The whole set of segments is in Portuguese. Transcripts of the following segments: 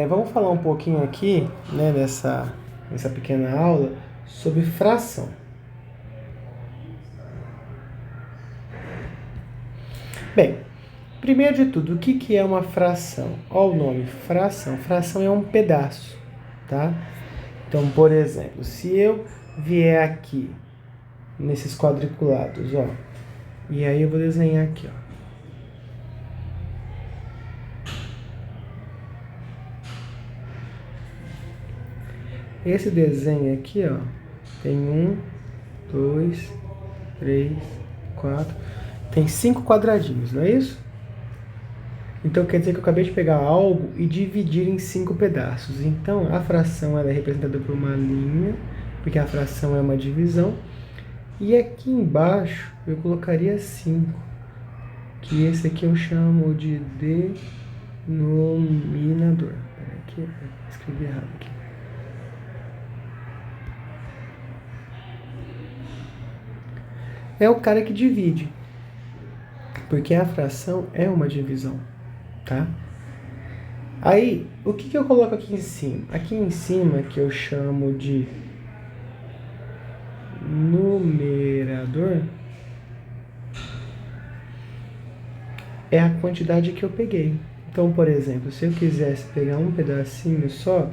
Vamos falar um pouquinho aqui, né, nessa pequena aula sobre fração. Bem, primeiro de tudo, o que é uma fração? Olha o nome, fração. Fração é um pedaço, tá? Então, por exemplo, se eu vier aqui nesses quadriculados, ó, e aí eu vou desenhar aqui, ó. Esse desenho aqui, ó, tem 1, 2, 3, 4, tem 5 quadradinhos, não é isso? Então quer dizer que eu acabei de pegar algo e dividir em 5 pedaços. Então a fração ela é representada por uma linha, porque a fração é uma divisão. E aqui embaixo eu colocaria 5, que esse aqui eu chamo de denominador. Peraí, aqui, eu escrevi errado aqui. É o cara que divide, porque a fração é uma divisão, tá? Aí, o que eu coloco aqui em cima? Aqui em cima, que eu chamo de numerador, é a quantidade que eu peguei. Então, por exemplo, se eu quisesse pegar um pedacinho só,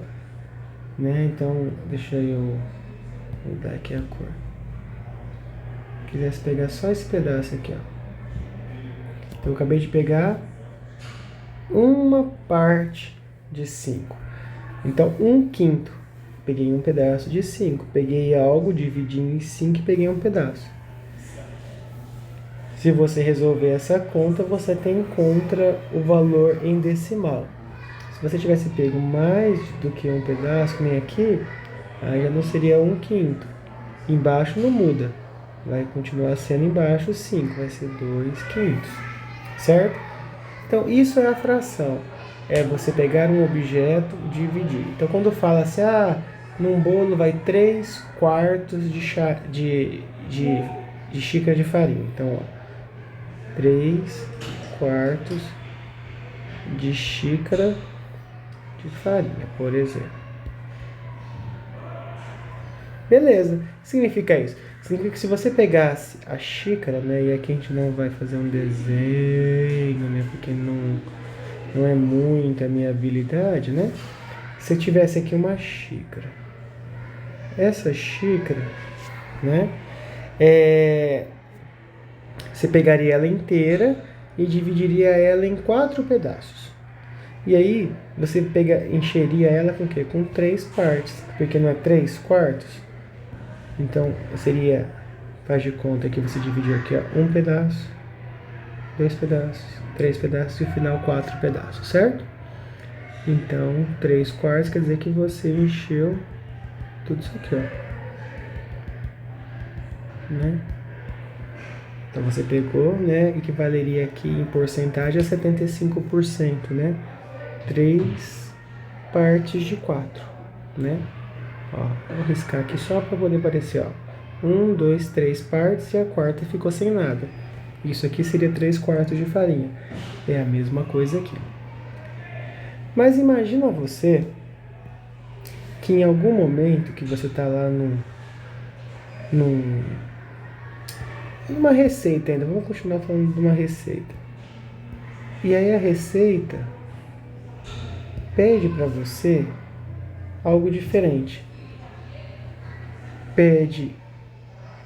né? Então, deixa eu mudar aqui a cor. Quisesse pegar só esse pedaço aqui, ó. Então, eu acabei de pegar uma parte de 5. Então, 1/5. Peguei um pedaço de 5. Peguei algo, dividi em 5 e peguei um pedaço. Se você resolver essa conta, você encontra o valor em decimal. Se você tivesse pego mais do que um pedaço, que nem aqui, aí já não seria 1/5. Embaixo não muda. Vai continuar sendo embaixo 5, vai ser 2/5. Certo? Então, isso é a fração. É você pegar um objeto e dividir. Então, quando fala assim, num bolo vai 3/4 de xícara de farinha. Então, ó, 3/4 de xícara de farinha, por exemplo. Beleza. Significa isso? Significa que se você pegasse a xícara, né, e aqui a gente não vai fazer um desenho, né, porque não é muito a minha habilidade, né? Se eu tivesse aqui uma xícara, essa xícara, né, você pegaria ela inteira e dividiria ela em 4 pedaços. E aí você encheria ela com o quê? Com 3 partes, porque não é 3/4. Então seria, faz de conta que você dividiu aqui, ó, 1 pedaço, 2 pedaços, 3 pedaços e no final 4 pedaços, certo? Então 3/4 quer dizer que você encheu tudo isso aqui, ó, né? Então você pegou, né, equivaleria aqui em porcentagem a 75%, né? 3 partes de 4, né? Ó, vou riscar aqui só para poder aparecer, ó. 1, 2, 3 partes e a quarta ficou sem nada. Isso aqui seria 3/4 de farinha. É a mesma coisa aqui. Mas imagina você que em algum momento que você está lá numa receita ainda, vamos continuar falando de uma receita. E aí a receita pede para você algo diferente. Pede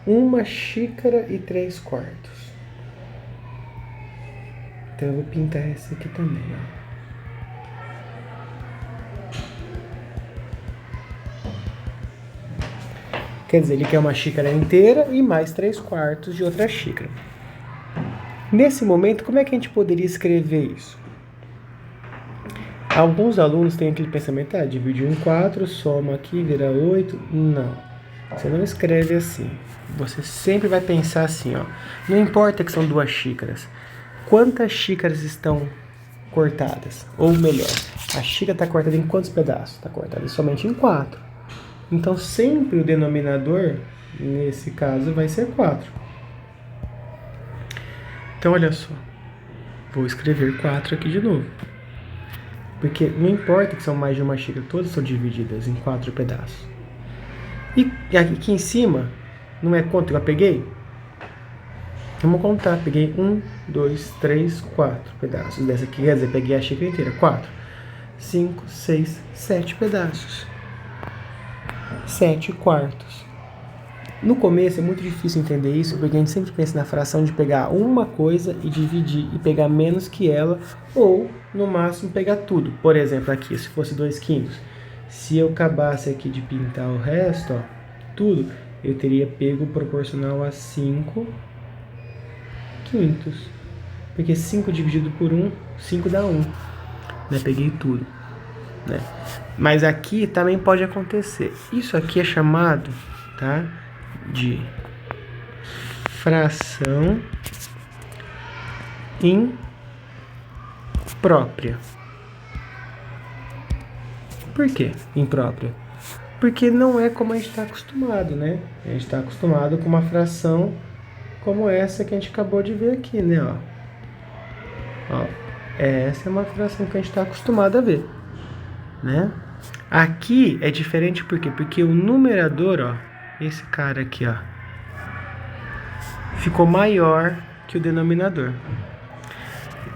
1 xícara e 3/4. Então eu vou pintar essa aqui também, ó. Quer dizer, ele quer uma xícara inteira e mais 3/4 de outra xícara. Nesse momento, como é que a gente poderia escrever isso? Alguns alunos têm aquele pensamento, dividiu em 4, soma aqui, vira 8. Não, você não escreve assim. Você sempre vai pensar assim, ó. Não importa que são 2 xícaras. Quantas xícaras estão cortadas? Ou melhor, a xícara está cortada em quantos pedaços? Está cortada somente em 4. Então, sempre o denominador, nesse caso, vai ser 4. Então, olha só. Vou escrever 4 aqui de novo. Porque não importa que são mais de uma xícara, todas são divididas em 4 pedaços. E aqui em cima, não é quanto eu peguei? Vamos contar, peguei 1, 2, 3, 4 pedaços dessa aqui, quer dizer, peguei a xícara inteira, 4, 5, 6, 7 pedaços, 7 quartos. No começo é muito difícil entender isso, porque a gente sempre pensa na fração de pegar uma coisa e dividir, e pegar menos que ela, ou, no máximo, pegar tudo. Por exemplo, aqui, se fosse 2 quintos, se eu acabasse aqui de pintar o resto, ó, tudo, eu teria pego proporcional a 5 quintos. Porque 5 dividido por 1, 5 dá 1. Né? Peguei tudo. Né? Mas aqui também pode acontecer. Isso aqui é chamado, tá, de fração imprópria. Por que imprópria? Porque não é como a gente está acostumado, né? A gente está acostumado com uma fração como essa que a gente acabou de ver aqui, né? Ó, essa é uma fração que a gente está acostumado a ver, né? Aqui é diferente por quê? Porque o numerador, ó, esse cara aqui, ó, ficou maior que o denominador.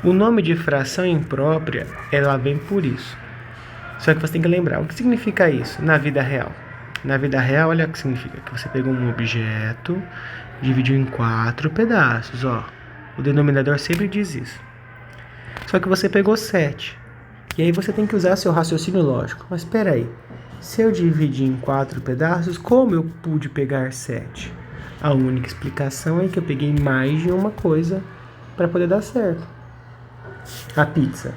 O nome de fração imprópria, ela vem por isso. Só que você tem que lembrar, o que significa isso na vida real? Na vida real, olha o que significa. Que você pegou um objeto, dividiu em 4 pedaços, ó. O denominador sempre diz isso. Só que você pegou 7. E aí você tem que usar seu raciocínio lógico. Mas espera aí, se eu dividir em 4 pedaços, como eu pude pegar 7? A única explicação é que eu peguei mais de uma coisa para poder dar certo. A pizza,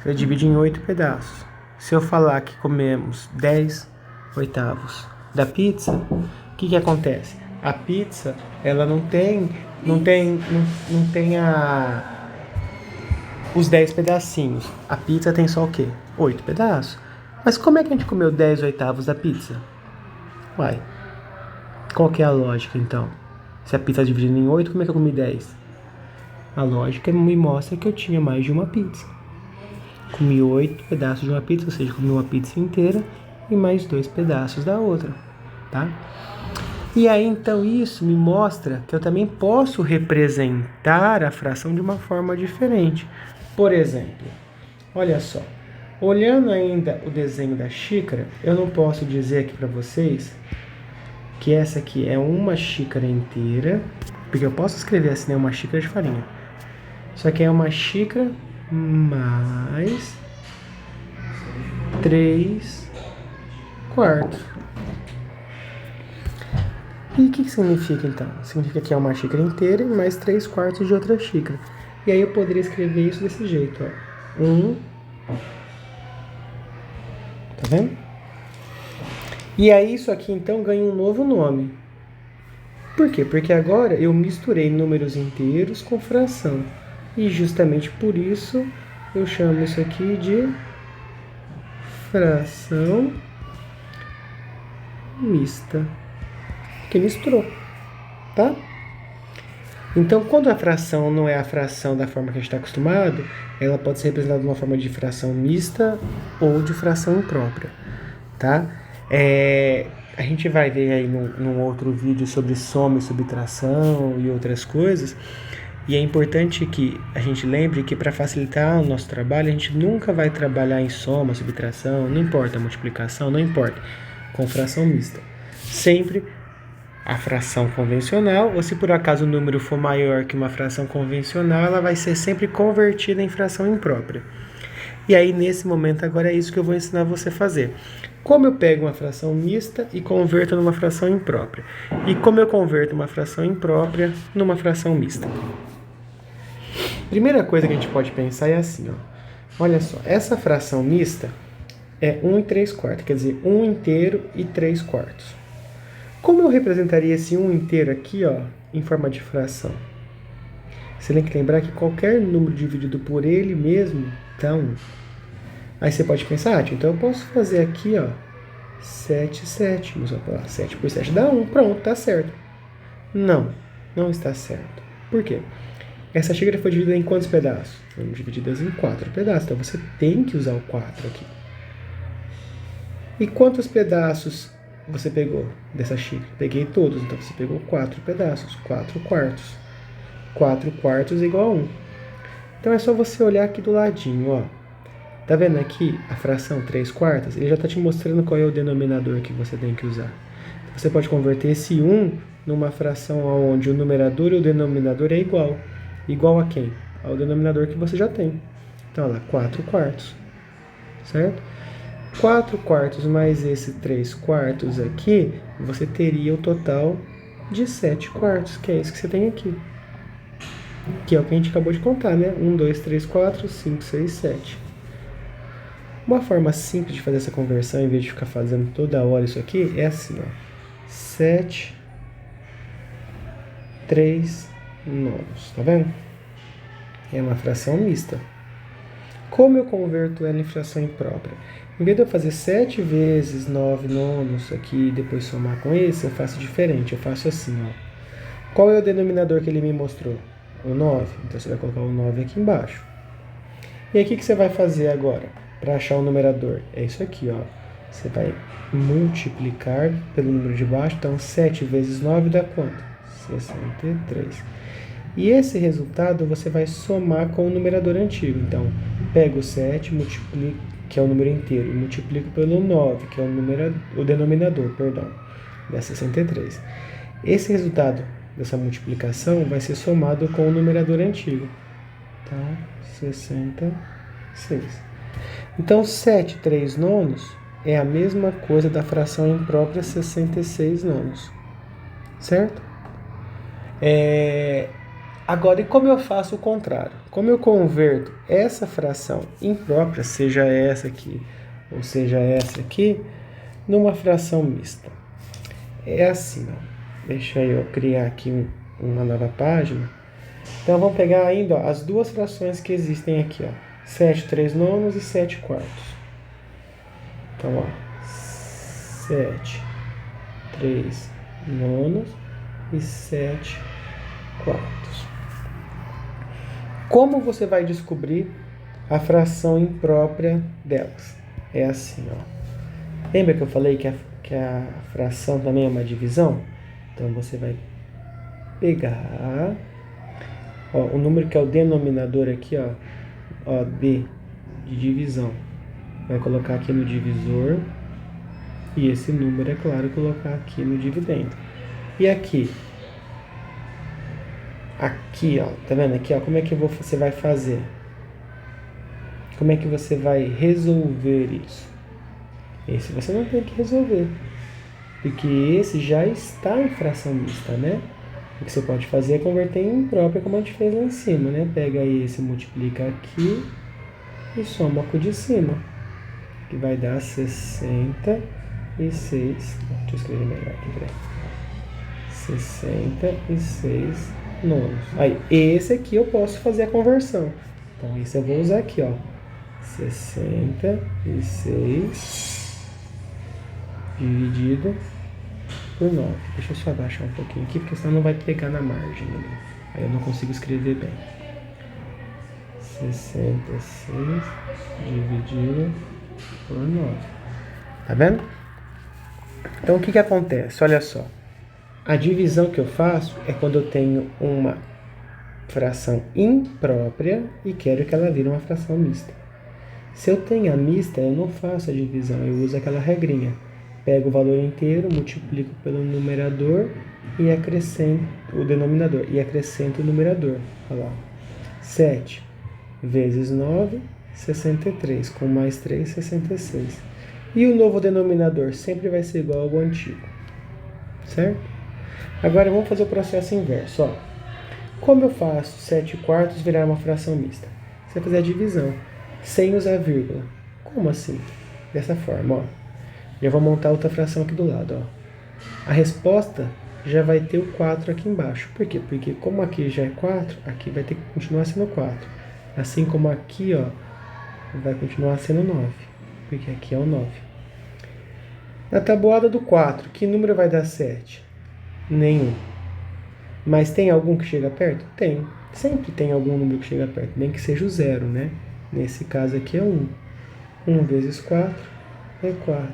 eu dividi em 8 pedaços. Se eu falar que comemos 10 oitavos da pizza, o que acontece? A pizza, ela não tem os 10 pedacinhos. A pizza tem só o quê? 8 pedaços. Mas como é que a gente comeu 10 oitavos da pizza? Uai, qual que é a lógica então? Se a pizza é dividida em 8, como é que eu comi 10? A lógica me mostra que eu tinha mais de uma pizza. Comi 8 pedaços de uma pizza, ou seja, comi uma pizza inteira e mais 2 pedaços da outra, tá? E aí, então, isso me mostra que eu também posso representar a fração de uma forma diferente. Por exemplo, olha só, olhando ainda o desenho da xícara, eu não posso dizer aqui para vocês que essa aqui é uma xícara inteira, porque eu posso escrever assim, né, uma xícara de farinha. Só que é uma xícara mais 3 quartos. E o que significa então? Significa que é uma xícara inteira e mais 3 quartos de outra xícara. E aí eu poderia escrever isso desse jeito, ó. 1. Tá vendo? E aí isso aqui então ganha um novo nome. Por quê? Porque agora eu misturei números inteiros com fração. E justamente por isso eu chamo isso aqui de fração mista. Que misturou, tá? Então, quando a fração não é a fração da forma que a gente está acostumado, ela pode ser representada de uma forma de fração mista ou de fração imprópria, tá? A gente vai ver aí num outro vídeo sobre soma e subtração e outras coisas, e é importante que a gente lembre que para facilitar o nosso trabalho, a gente nunca vai trabalhar em soma, subtração, não importa, multiplicação, não importa, com fração mista. Sempre a fração convencional, ou se por acaso o número for maior que uma fração convencional, ela vai ser sempre convertida em fração imprópria. E aí, nesse momento, agora é isso que eu vou ensinar você a fazer. Como eu pego uma fração mista e converto numa fração imprópria? E como eu converto uma fração imprópria numa fração mista? Primeira coisa que a gente pode pensar é assim, ó. Olha só, essa fração mista é 1 e 3 quartos, quer dizer, 1 inteiro e 3 quartos. Como eu representaria esse 1 inteiro aqui, ó, em forma de fração? Você tem que lembrar que qualquer número dividido por ele mesmo dá 1. Aí você pode pensar, então eu posso fazer aqui, ó, 7 sétimos. 7 por 7 dá 1, pronto, tá certo. Não está certo. Por quê? Essa xícara foi dividida em quantos pedaços? Foram divididas em 4 pedaços, então você tem que usar o 4 aqui. E quantos pedaços você pegou dessa xícara? Peguei todos, então você pegou 4 pedaços, 4 quartos. 4 quartos igual a 1. Então é só você olhar aqui do ladinho, ó. Tá vendo aqui a fração 3 quartas? Ele já está te mostrando qual é o denominador que você tem que usar. Você pode converter esse 1 numa fração onde o numerador e o denominador é igual. Igual a quem? Ao denominador que você já tem. Então, olha lá, 4 quartos. Certo? 4 quartos mais esse 3 quartos aqui, você teria o total de 7 quartos, que é isso que você tem aqui. Que é o que a gente acabou de contar, né? 1, 2, 3, 4, 5, 6, 7. Uma forma simples de fazer essa conversão, em vez de ficar fazendo toda hora isso aqui, é assim, ó. 7, 3 nonos, tá vendo? É uma fração mista. Como eu converto ela em fração imprópria? Em vez de eu fazer 7 vezes 9 nonos aqui e depois somar com esse, eu faço diferente. Eu faço assim, ó. Qual é o denominador que ele me mostrou? O 9. Então você vai colocar o 9 aqui embaixo. E aí o que você vai fazer agora para achar o numerador? É isso aqui, ó. Você vai multiplicar pelo número de baixo. Então 7 vezes 9 dá quanto? 63. E esse resultado você vai somar com o numerador antigo. Então, pego o 7, multiplico, que é o número inteiro, e multiplico pelo 9, que é o denominador, perdão, da 63. Esse resultado dessa multiplicação vai ser somado com o numerador antigo. Então, 66. Então, 7 3 nonos é a mesma coisa da fração imprópria 66 nonos. Certo? Agora, e como eu faço o contrário? Como eu converto essa fração imprópria, seja essa aqui ou seja essa aqui, numa fração mista? É assim, ó. Deixa eu criar aqui uma nova página. Então, vamos pegar ainda ó, as duas frações que existem aqui, ó. 7 3 nonos e 7 quartos. Então, ó, 7 3 nonos e 7 quartos. Como você vai descobrir a fração imprópria delas? É assim, ó. Lembra que eu falei que a fração também é uma divisão? Então você vai pegar ó, o número que é o denominador aqui, ó, D de divisão. Vai colocar aqui no divisor e esse número, é claro, colocar aqui no dividendo. E aqui? Aqui, ó, tá vendo aqui, ó, como é que você vai fazer? Como é que você vai resolver isso? Esse você não tem que resolver, porque esse já está em fração mista, né? O que você pode fazer é converter em imprópria, como a gente fez lá em cima, né? Pega esse, multiplica aqui e soma com o de cima, que vai dar 66. Deixa eu escrever melhor aqui, peraí. 66 nonos. Aí, esse aqui eu posso fazer a conversão. Então, esse eu vou usar aqui, ó. 66 dividido por 9. Deixa eu só abaixar um pouquinho aqui, porque senão não vai pegar na margem ali. Aí eu não consigo escrever bem. 66 dividido por 9. Tá vendo? Então, o que acontece? Olha só. A divisão que eu faço é quando eu tenho uma fração imprópria e quero que ela vire uma fração mista. Se eu tenho a mista, eu não faço a divisão, eu uso aquela regrinha. Pego o valor inteiro, multiplico pelo numerador e acrescento o denominador e acrescento o numerador. Olha lá. 7 vezes 9, 63, com mais 3, 66. E o novo denominador sempre vai ser igual ao antigo. Certo? Agora vamos fazer o processo inverso. Ó. Como eu faço 7 quartos virar uma fração mista? Você vai fazer a divisão sem usar vírgula. Como assim? Dessa forma, ó. Já vou montar outra fração aqui do lado, ó. A resposta já vai ter o 4 aqui embaixo. Por quê? Porque como aqui já é 4, aqui vai ter que continuar sendo 4. Assim como aqui, ó, vai continuar sendo 9. Porque aqui é o 9. Na tabuada do 4, que número vai dar 7? Nenhum. Mas tem algum que chega perto? Tem. Sempre tem algum número que chega perto, nem que seja o zero, né? Nesse caso aqui é 1. 1 vezes 4 é 4.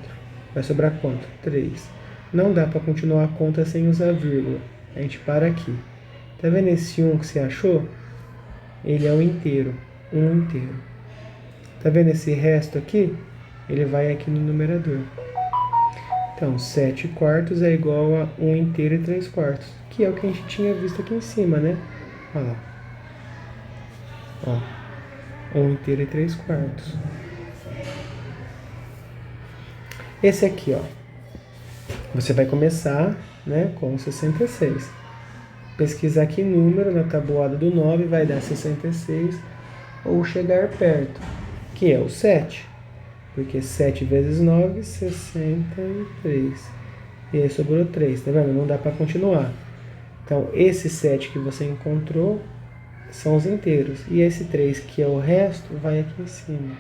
Vai sobrar quanto? 3. Não dá para continuar a conta sem usar vírgula. A gente para aqui. Tá vendo esse 1 que você achou? Ele é um inteiro. 1 inteiro. Tá vendo esse resto aqui? Ele vai aqui no numerador. Então, 7 quartos é igual a 1 inteiro e 3 quartos. Que é o que a gente tinha visto aqui em cima, né? Olha lá. Ó. 1 inteiro e 3 quartos. Esse aqui, ó. Você vai começar, né, com 66. Pesquisar aqui número na tabuada do 9 vai dar 66 ou chegar perto, que é o 7. Porque 7 vezes 9, 63. E aí sobrou 3, tá vendo? Não dá para continuar. Então, esse 7 que você encontrou são os inteiros. E esse 3, que é o resto, vai aqui em cima.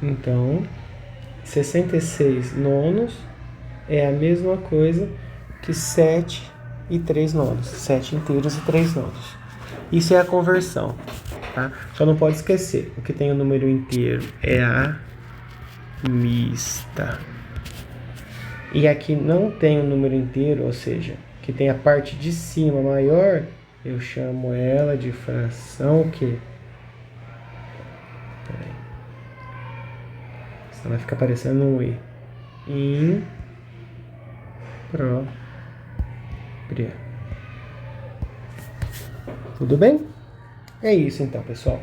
Então, 66 nonos é a mesma coisa que 7 e 3 nonos. 7 inteiros e 3 nonos. Isso é a conversão. Tá? Só não pode esquecer, o que tem o número inteiro é a mista. E aqui não tem o número inteiro, ou seja, que tem a parte de cima maior, eu chamo ela de fração o quê? Peraí. Senão vai ficar parecendo um E. Imprópria. Tudo bem? É isso então, pessoal.